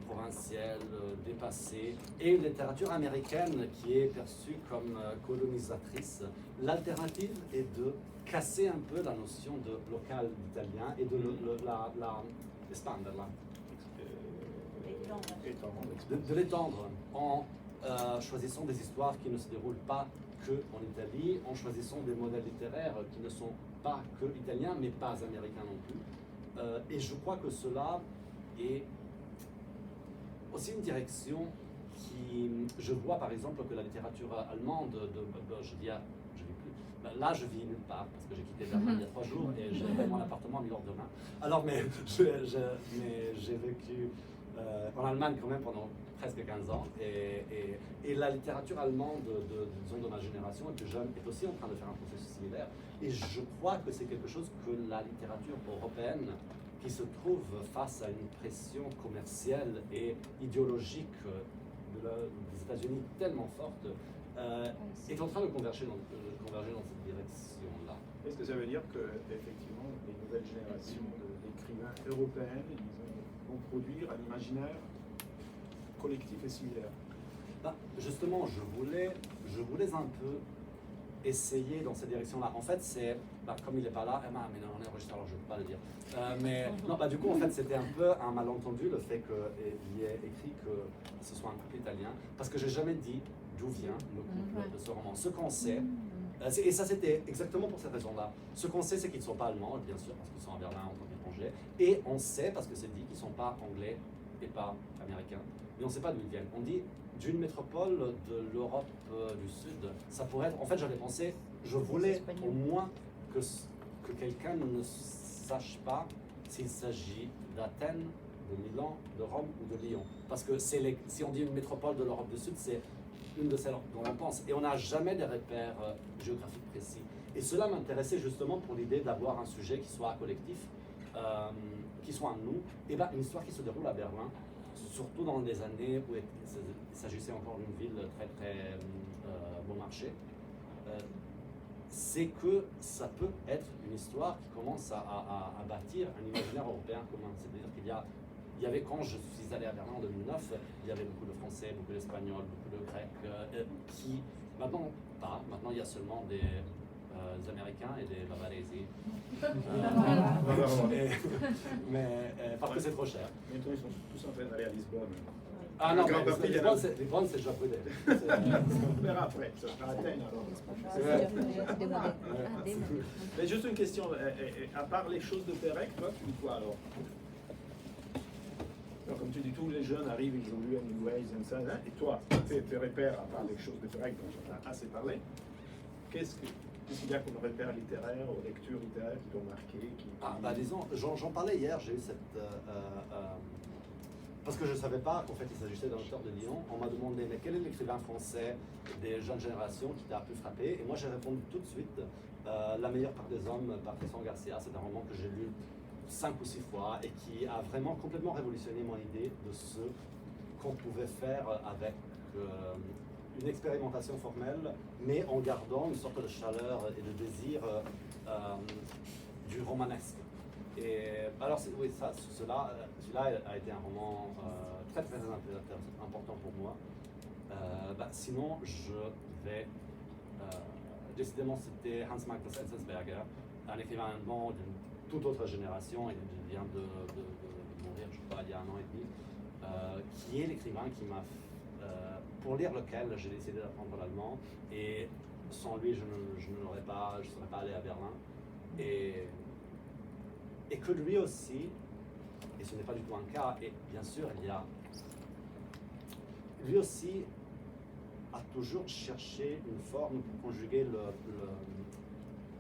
provincielle, dépassée, et une littérature américaine qui est perçue comme colonisatrice, l'alternative est de casser un peu la notion de local italien et de l'espanderla. De l'étendre en choisissant des histoires qui ne se déroulent pas que en Italie, en choisissant des modèles littéraires qui ne sont pas que italiens, mais pas américains non plus. Et je crois que cela est aussi une direction qui, je vois par exemple que la littérature allemande, je vis plus. Là, je vis nulle part parce que j'ai quitté Berlin il y a 3 jours et j'ai mon appartement à Milan demain. Alors, mais j'ai vécu en Allemagne quand même pendant presque 15 ans et la littérature allemande disons, de ma génération et plus jeune est aussi en train de faire un processus similaire. Et je crois que c'est quelque chose que la littérature européenne, qui se trouve face à une pression commerciale et idéologique des États-Unis tellement forte, est en train de converger dans cette direction-là. Est-ce que ça veut dire que effectivement les nouvelles générations d'écrivains européens vont produire un imaginaire collectif et similaire? Justement, je voulais un peu essayer dans cette direction-là. En fait, c'est, comme il n'est pas là, mais non, on est enregistré, alors je ne peux pas le dire. Du coup, en fait, c'était un peu un malentendu le fait qu'il y ait écrit que ce soit un couple italien, parce que j'ai jamais dit d'où vient le couple de ce roman. Ce qu'on sait, et ça c'était exactement pour cette raison-là, ce qu'on sait, c'est qu'ils ne sont pas allemands, bien sûr, parce qu'ils sont à Berlin en tant qu'étrangers, et on sait, parce que c'est dit, qu'ils ne sont pas anglais et pas américains, mais on ne sait pas d'où ils viennent. On dit d'une métropole de l'Europe du Sud. Ça pourrait être, en fait, j'avais pensé, je voulais au moins que quelqu'un ne sache pas s'il s'agit d'Athènes, de Milan, de Rome ou de Lyon. Parce que si on dit une métropole de l'Europe du Sud, c'est une de celles dont on pense. Et on n'a jamais des repères géographiques précis. Et cela m'intéressait justement pour l'idée d'avoir un sujet qui soit collectif, qui soit un nous, et une histoire qui se déroule à Berlin, surtout dans les années où il s'agissait encore d'une ville très très bon marché, c'est que ça peut être une histoire qui commence à bâtir un imaginaire européen commun. C'est-à-dire qu'il y avait, quand je suis allé à Berlin en 2009, il y avait beaucoup de Français, beaucoup d'Espagnols, beaucoup de Grecs, qui maintenant pas. Maintenant il y a seulement des Américains et des Bavaresi. Mais parce que c'est trop cher. Maintenant, ils sont tous en train d'aller à Lisbonne. Ah non, Lisbonne, c'est déjà près On verra après, ça sera Athènes alors. Mais juste une question, à part les choses de Pérec, toi, tu dis quoi alors? Alors, comme tu dis, tous les jeunes arrivent, ils ont lu Hemingway, ils aiment ça, hein, et toi, tes repères, à part les choses de Pérec dont on a assez parlé, qu'est-ce qu'il y a comme repères littéraires, ou lectures littéraires qui t'ont marqué disons, j'en parlais hier, j'ai eu cette... parce que je ne savais pas qu'en fait il s'agissait d'un auteur de Lyon, on m'a demandé mais quel est l'écrivain français des jeunes générations qui t'a plus frappé, et moi j'ai répondu tout de suite La meilleure part des hommes par Tristan Garcia. C'est un roman que j'ai lu 5 ou 6 fois et qui a vraiment complètement révolutionné mon idée de ce qu'on pouvait faire avec une expérimentation formelle, mais en gardant une sorte de chaleur et de désir du romanesque. Et alors, oui, celui-là a été un roman très très important pour moi. Sinon, je vais décidément citer Hans Magnus Enzensberger, un écrivain allemand d'une toute autre génération. Il vient de mourir, je crois, il y a 1 an et demi, qui est l'écrivain qui m'a pour lire lequel j'ai décidé d'apprendre l'allemand. Et sans lui, je ne serais pas allé à Berlin. Et que lui aussi, et ce n'est pas du tout un cas, et bien sûr, lui aussi a toujours cherché une forme pour conjuguer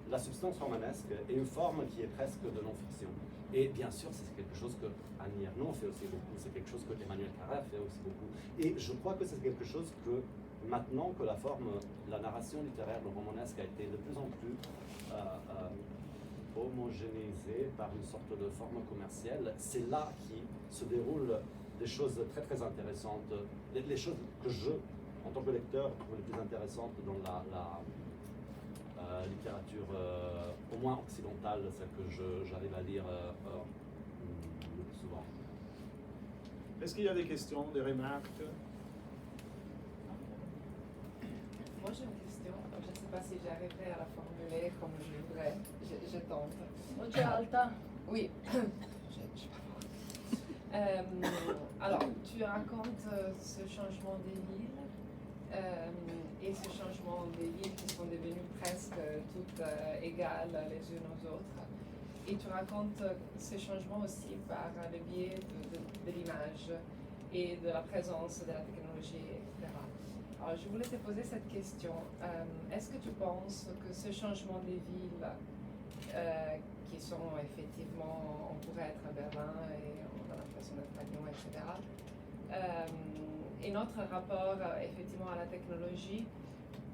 la substance romanesque et une forme qui est presque de non-fiction. Et bien sûr, c'est quelque chose que Annie Ernaux fait aussi beaucoup, c'est quelque chose que Emmanuel Carrère fait aussi beaucoup. Et je crois que c'est quelque chose que maintenant que la narration littéraire, le romanesque a été de plus en plus homogénéisée par une sorte de forme commerciale, c'est là qui se déroulent des choses très très intéressantes, les choses que en tant que lecteur, trouve les plus intéressantes dans la littérature au moins occidentale, celle que j'arrive à lire le plus souvent. Est-ce qu'il y a des questions, des remarques? Moi j'ai une question, je ne sais pas si j'arriverai à la formuler comme je voudrais, je tente. Oggi è alta. Oui, je sais pas. Alors, tu racontes ce changement des villes et ce changement des villes qui sont devenues presque toutes égales les unes aux autres. Et tu racontes ce changement aussi par le biais de l'image et de la présence de la technologie, etc. Alors, je voulais te poser cette question. Est-ce que tu penses que ce changement des villes, qui sont effectivement, on pourrait être à Berlin et on a l'impression d'être à Lyon, etc., et notre rapport effectivement à la technologie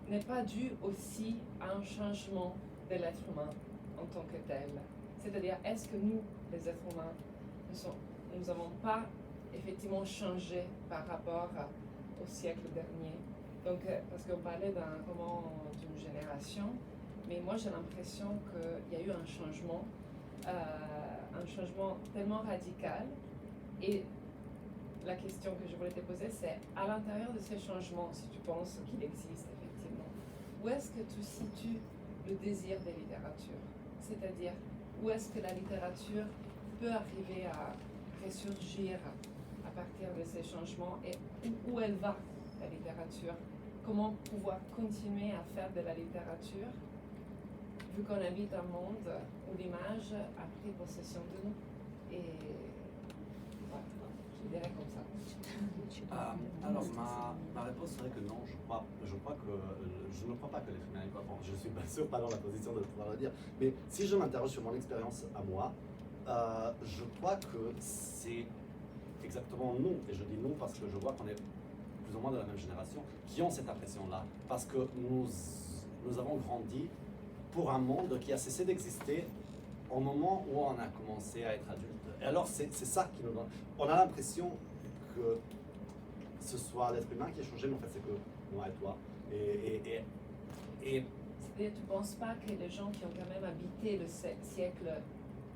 n'est pas dû aussi à un changement de l'être humain en tant que tel? C'est-à-dire, est-ce que nous, les êtres humains, nous n'avons pas effectivement changé par rapport au siècle dernier? Donc, parce qu'on parlait d'un roman d'une génération, mais moi j'ai l'impression qu'il y a eu un changement tellement radical. Et la question que je voulais te poser, c'est à l'intérieur de ces changements, si tu penses qu'il existe effectivement, où est-ce que tu situes le désir de littérature? C'est-à-dire, où est-ce que la littérature peut arriver à ressurgir à partir de ces changements et où elle va, la littérature? Comment pouvoir continuer à faire de la littérature vu qu'on habite un monde où l'image a pris possession de nous? Et voilà, je dirais comme ça. Alors ma réponse serait que non, je ne crois pas que l'être humain est pas bon. Je suis bien sûr pas dans la position de pouvoir le dire, mais si je m'interroge sur mon expérience à moi, je crois que c'est exactement nous, et je dis nous parce que je vois qu'on est plus ou moins de la même génération, qui ont cette impression-là, parce que nous avons grandi pour un monde qui a cessé d'exister au moment où on a commencé à être adulte. Et alors c'est ça qui nous donne. On a l'impression que ce soit l'être humain qui a changé, mais en fait c'est que moi et toi. C'est-à-dire, tu ne penses pas que les gens qui ont quand même habité le siècle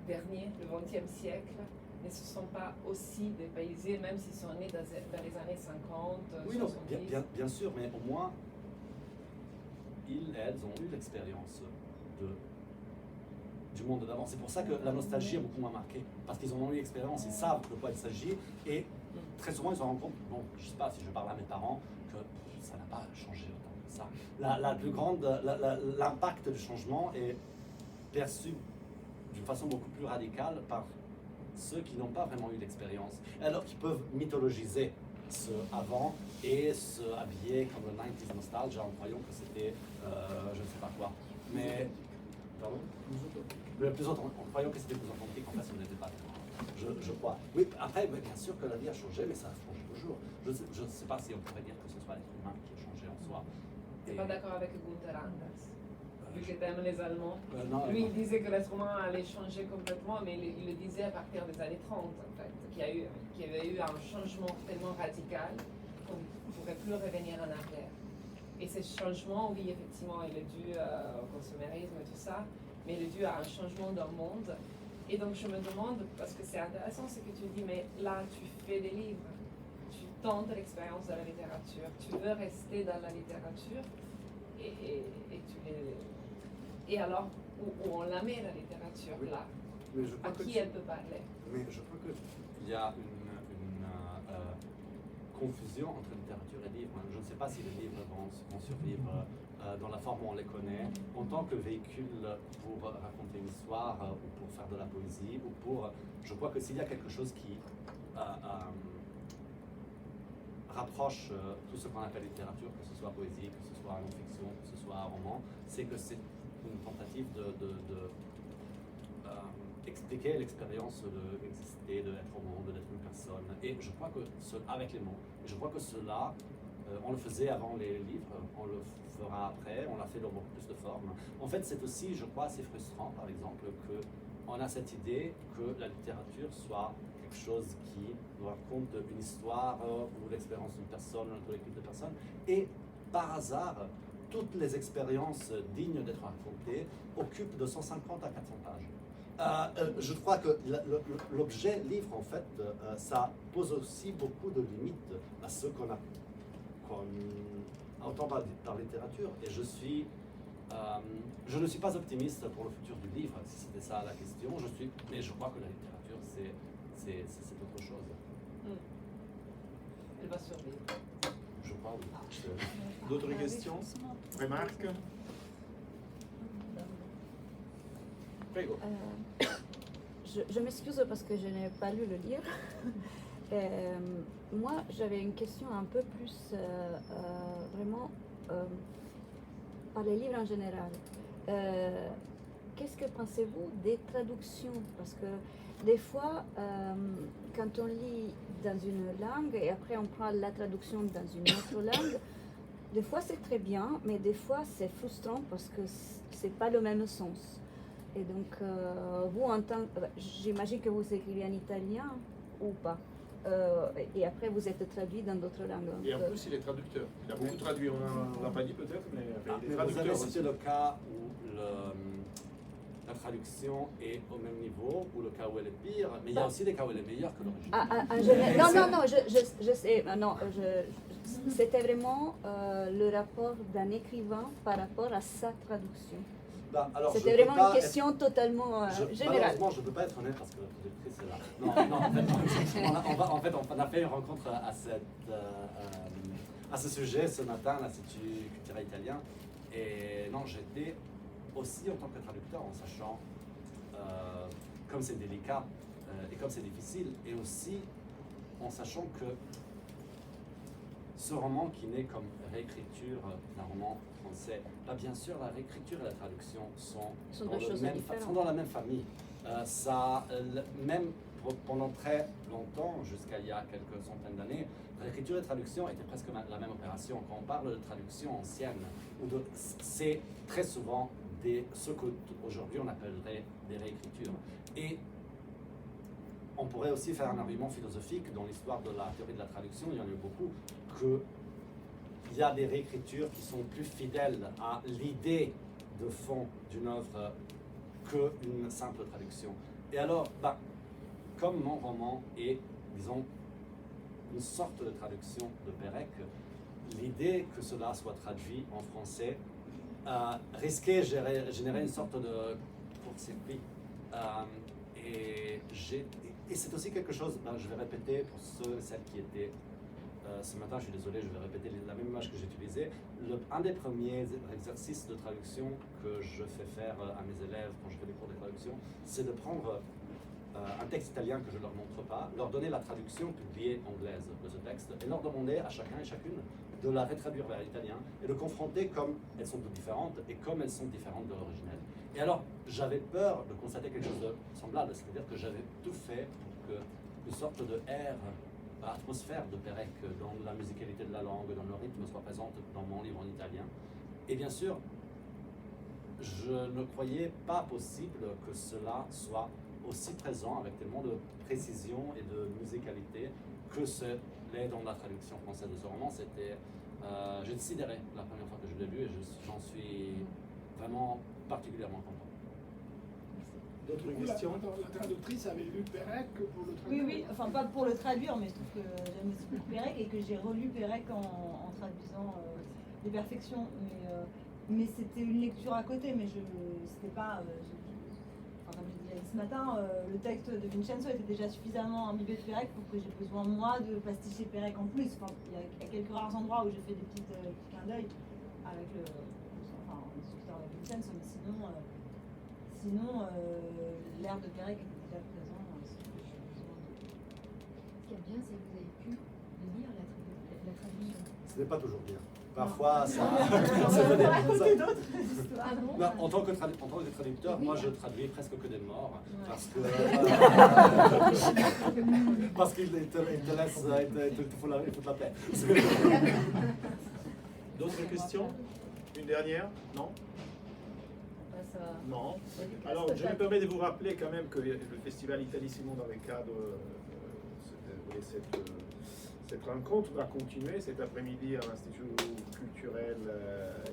dernier, le XXe siècle, ne se sont pas aussi dépaysés, même s'ils sont nés dans les années 50, oui, 70? Non, bien sûr, mais au moins, elles ont eu l'expérience du monde d'avant. C'est pour ça que la nostalgie a beaucoup moins marqué, parce qu'ils en ont eu l'expérience, ils savent de quoi il s'agit, et très souvent ils se rendent compte, bon, je ne sais pas si je parle à mes parents, que ça n'a pas changé autant que ça. La plus grande, l'impact du changement est perçu d'une façon beaucoup plus radicale par ceux qui n'ont pas vraiment eu d'expérience, alors qu'ils peuvent mythologiser ce avant et se habiller comme le 90s nostalgia en croyant que c'était je ne sais pas quoi. Mais pardon, en croyant que c'était plus authentique, en fait ce n'était pas. Je crois. Oui, après, bien sûr que la vie a changé, mais ça a changé toujours. Je ne sais pas si on pourrait dire que ce soit l'être humain qui a changé en soi. Tu n'es pas d'accord avec Gunther Anders? Vu que tu aimes les Allemands. Non, Lui, il disait que l'être humain allait changer complètement, mais il le disait à partir des années 30, en fait, qu'il y avait eu un changement tellement radical qu'on ne pourrait plus revenir en arrière. Et ce changement, oui, effectivement, il est dû au consumérisme et tout ça, mais il est dû à un changement d'un monde. Et donc, je me demande, parce que c'est intéressant ce que tu dis, mais là, tu fais des livres, tu tentes l'expérience de la littérature, tu veux rester dans la littérature, et alors, où on la met, la littérature, oui. là, Mais je à crois qui que elle peut parler? Mais je crois qu'il y a une confusion entre littérature et livre. Je ne sais pas si les livres vont survivre dans la forme où on les connaît, en tant que véhicule pour raconter une histoire ou pour faire de la poésie ou pour... Je crois que s'il y a quelque chose qui rapproche tout ce qu'on appelle littérature, que ce soit poésie, que ce soit non-fiction, que ce soit roman, c'est que c'est une tentative expliquer l'expérience d'exister, d'être au monde, d'être une personne. Et je crois que, avec les mots, je crois que cela, on le faisait avant les livres, on le fera après, on l'a fait dans beaucoup plus de formes. En fait, c'est aussi, je crois, assez frustrant, par exemple, qu'on a cette idée que la littérature soit quelque chose qui nous raconte une histoire ou l'expérience d'une personne, d'un collectif de personnes, et par hasard, toutes les expériences dignes d'être racontées occupent de 150 à 400 pages. Je crois que l'objet livre, en fait, ça pose aussi beaucoup de limites à ce qu'on entend par littérature. Et je ne suis pas optimiste pour le futur du livre, si c'était ça la question. Mais je crois que la littérature, c'est autre chose. Elle va survivre. Je crois, oui. D'autres questions? Remarques? Prego. Je m'excuse parce que je n'ai pas lu le livre. Moi, j'avais une question un peu plus vraiment par les livres en général. Qu'est-ce que pensez-vous des traductions? Parce que des fois, quand on lit dans une langue et après on prend la traduction dans une autre langue, des fois c'est très bien, mais des fois c'est frustrant parce que c'est pas le même sens. Et donc, vous, j'imagine que vous écrivez en italien ou pas. Et après, vous êtes traduit dans d'autres langues. Donc, Et en plus, il est traducteur. Il a beaucoup traduit, on ne l'a pas dit peut-être, mais il est Vous traducteur avez aussi. cité le cas où la traduction est au même niveau, ou le cas où elle est pire, mais il y a aussi des cas où elle est meilleure que l'original. non, je sais. Non, c'était vraiment le rapport d'un écrivain par rapport à sa traduction. C'était vraiment une question totalement générale. Malheureusement, je ne peux pas être honnête parce que la traductrice est là. Non, en fait, on a fait une rencontre à ce sujet ce matin à l'Institut culturel italien. Et non, j'étais aussi en tant que traducteur en sachant comme c'est délicat et comme c'est difficile, et aussi en sachant que ce roman qui naît comme réécriture d'un roman français, là, bien sûr, la réécriture et la traduction sont dans la même famille. Même pendant très longtemps, jusqu'à il y a quelques centaines d'années, réécriture et traduction étaient presque la même opération. Quand on parle de traduction ancienne, c'est très souvent ce qu'aujourd'hui on appellerait des réécritures. Et on pourrait aussi faire un argument philosophique dans l'histoire de la théorie de la traduction, il y en a eu beaucoup, qu'il y a des réécritures qui sont plus fidèles à l'idée de fond d'une œuvre qu'une simple traduction. Et alors, comme mon roman est, disons, une sorte de traduction de Pérec, l'idée que cela soit traduit en français risquait de générer une sorte de court-circuit. Et c'est aussi quelque chose, je vais répéter pour ceux et celles qui étaient ce matin, je suis désolé, je vais répéter la même image que j'ai utilisée. Un des premiers exercices de traduction que je fais faire à mes élèves quand je fais des cours de traduction, c'est de prendre un texte italien que je ne leur montre pas, leur donner la traduction publiée anglaise de ce texte et leur demander à chacun et chacune de la retraduire vers l'italien et de confronter comme elles sont toutes différentes et comme elles sont différentes de l'original. Et alors, j'avais peur de constater quelque chose de semblable, c'est-à-dire que j'avais tout fait pour qu'une sorte de air, atmosphère de Pérec dans la musicalité de la langue, dans le rythme soit présente dans mon livre en italien. Et bien sûr, je ne croyais pas possible que cela soit aussi présent avec tellement de précision et de musicalité que ce l'est dans la traduction française de ce roman. J'ai sidéré la première fois que je l'ai lu et j'en suis vraiment particulièrement content. D'autres questions? La traductrice avait lu Pérec pour le traduire? Oui, enfin pas pour le traduire, mais je trouve que j'aime aussi Pérec et que j'ai relu Pérec en traduisant Les Perfections. Mais c'était une lecture à côté, mais c'était pas... comme je disais ce matin, le texte de Vincenzo était déjà suffisamment imbibé de Pérec pour que j'ai besoin, moi, de pasticher Pérec en plus. Enfin, il y a quelques rares endroits où je fais des petits clins d'œil avec suspense, mais sinon l'air de Pérec était déjà présent. Ce qui est bien, c'est que vous avez pu lire la traduction. Ce n'est pas toujours bien. Parfois, ça. Ah bon? Non, en tant que traducteur, moi je traduis presque que des morts. Ouais. Parce que. Parce qu'ils te laissent, ils te foutent la paix. D'autres questions? Une dernière? Non? Non. Alors, je me permets de vous rappeler quand même que le festival Italie-Simon, dans le cadre de cette rencontre, va continuer cet après-midi à l'Institut culturel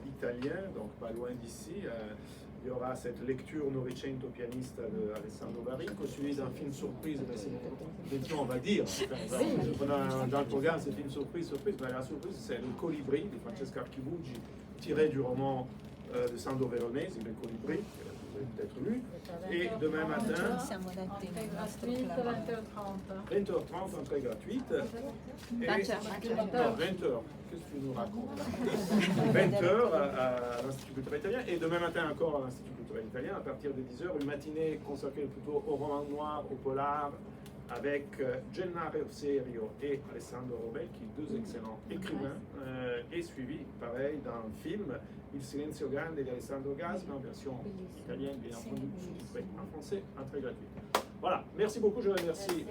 italien, donc pas loin d'ici. Il y aura cette lecture Novecento pianista de Alessandro Baricco, suivie d'un film surprise. Maintenant, on va dire. Dans le programme, c'est film surprise. Mais la surprise, c'est Le Colibri de Francesca Archibugi, tiré du roman de Sandro Veronesi, Le Colibri, que vous avez peut-être lu. Et demain matin, Siamo dati Entrée nel nostro gratuite, club. 20h30. 20h30, entrée gratuite. Et 20h. Qu'est-ce que tu nous racontes là 20h à l'Institut culturel italien. Et demain matin encore à l'Institut culturel italien, à partir de 10h, une matinée consacrée plutôt au roman noir, au polar, avec Gennaro Serio et Alessandro Robecchi, deux excellents écrivains, et suivi, pareil, d'un film, Il Silenzio Grande di Alessandro Gasman, en version italienne, bien entendu, sous-titré en français, entrée gratuite. Voilà, merci beaucoup, je remercie.